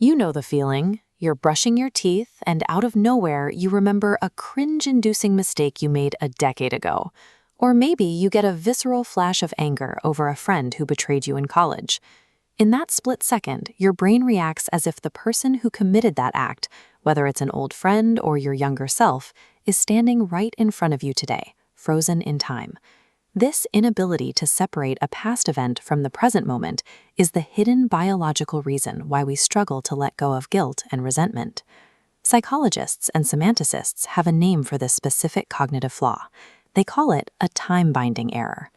You know the feeling. You're brushing your teeth, and out of nowhere, you remember a cringe-inducing mistake you made a decade ago. Or maybe you get a visceral flash of anger over a friend who betrayed you in college. In that split second, your brain reacts as if the person who committed that act, whether it's an old friend or your younger self, is standing right in front of you today, frozen in time. This inability to separate a past event from the present moment is the hidden biological reason why we struggle to let go of guilt and resentment. Psychologists and semanticists have a name for this specific cognitive flaw. They call it a time-binding error.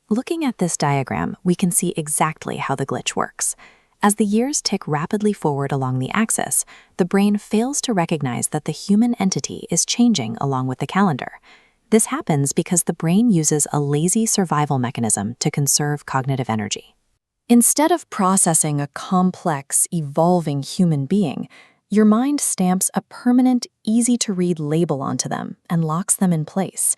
Looking at this diagram, we can see exactly how the glitch works. As the years tick rapidly forward along the axis, the brain fails to recognize that the human entity is changing along with the calendar. This happens because the brain uses a lazy survival mechanism to conserve cognitive energy. Instead of processing a complex, evolving human being, your mind stamps a permanent, easy-to-read label onto them and locks them in place.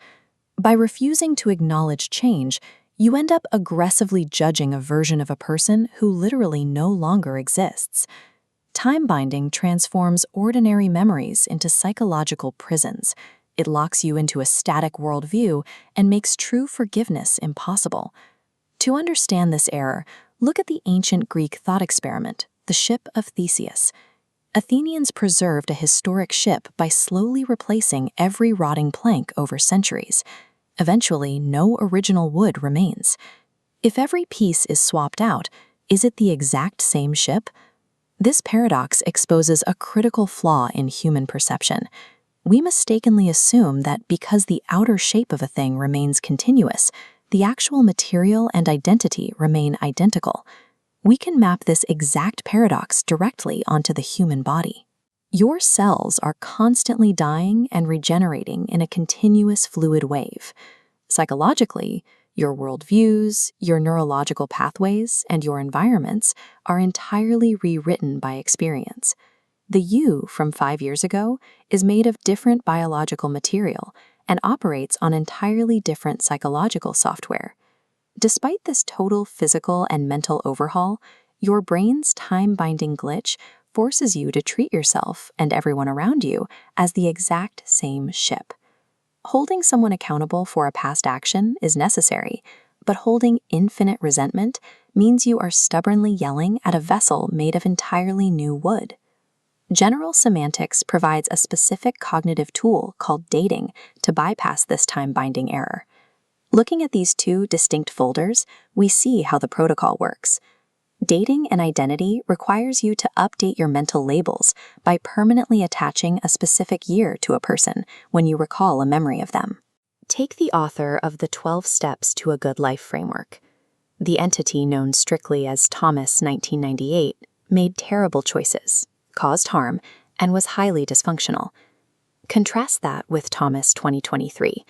By refusing to acknowledge change, you end up aggressively judging a version of a person who literally no longer exists. Time binding transforms ordinary memories into psychological prisons. It locks you into a static worldview and makes true forgiveness impossible. To understand this error, look at the ancient Greek thought experiment, the ship of Theseus. Athenians preserved a historic ship by slowly replacing every rotting plank over centuries. Eventually, no original wood remains. If every piece is swapped out, is it the exact same ship? This paradox exposes a critical flaw in human perception. We mistakenly assume that because the outer shape of a thing remains continuous, the actual material and identity remain identical. We can map this exact paradox directly onto the human body. Your cells are constantly dying and regenerating in a continuous fluid wave. Psychologically, your worldviews, your neurological pathways, and your environments are entirely rewritten by experience. The you from 5 years ago is made of different biological material and operates on entirely different psychological software. Despite this total physical and mental overhaul, your brain's time-binding glitch forces you to treat yourself and everyone around you as the exact same ship. Holding someone accountable for a past action is necessary, but holding infinite resentment means you are stubbornly yelling at a vessel made of entirely new wood. General Semantics provides a specific cognitive tool called dating to bypass this time-binding error. Looking at these two distinct folders, we see how the protocol works. Dating and identity requires you to update your mental labels by permanently attaching a specific year to a person when you recall a memory of them. Take the author of the 12 Steps to a Good Life framework. The entity known strictly as Thomas 1998 made terrible choices, caused harm, and was highly dysfunctional. Contrast that with Thomas 2023.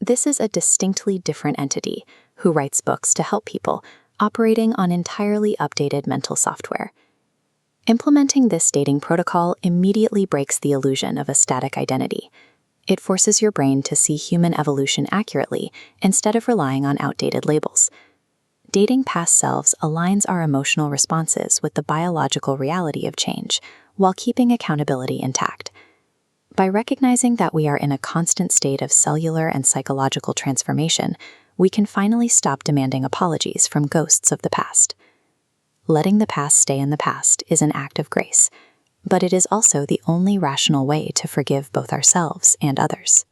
This is a distinctly different entity who writes books to help people, operating on entirely updated mental software. Implementing this dating protocol immediately breaks the illusion of a static identity. It forces your brain to see human evolution accurately instead of relying on outdated labels. Dating past selves aligns our emotional responses with the biological reality of change, while keeping accountability intact. By recognizing that we are in a constant state of cellular and psychological transformation, we can finally stop demanding apologies from ghosts of the past. Letting the past stay in the past is an act of grace, but it is also the only rational way to forgive both ourselves and others.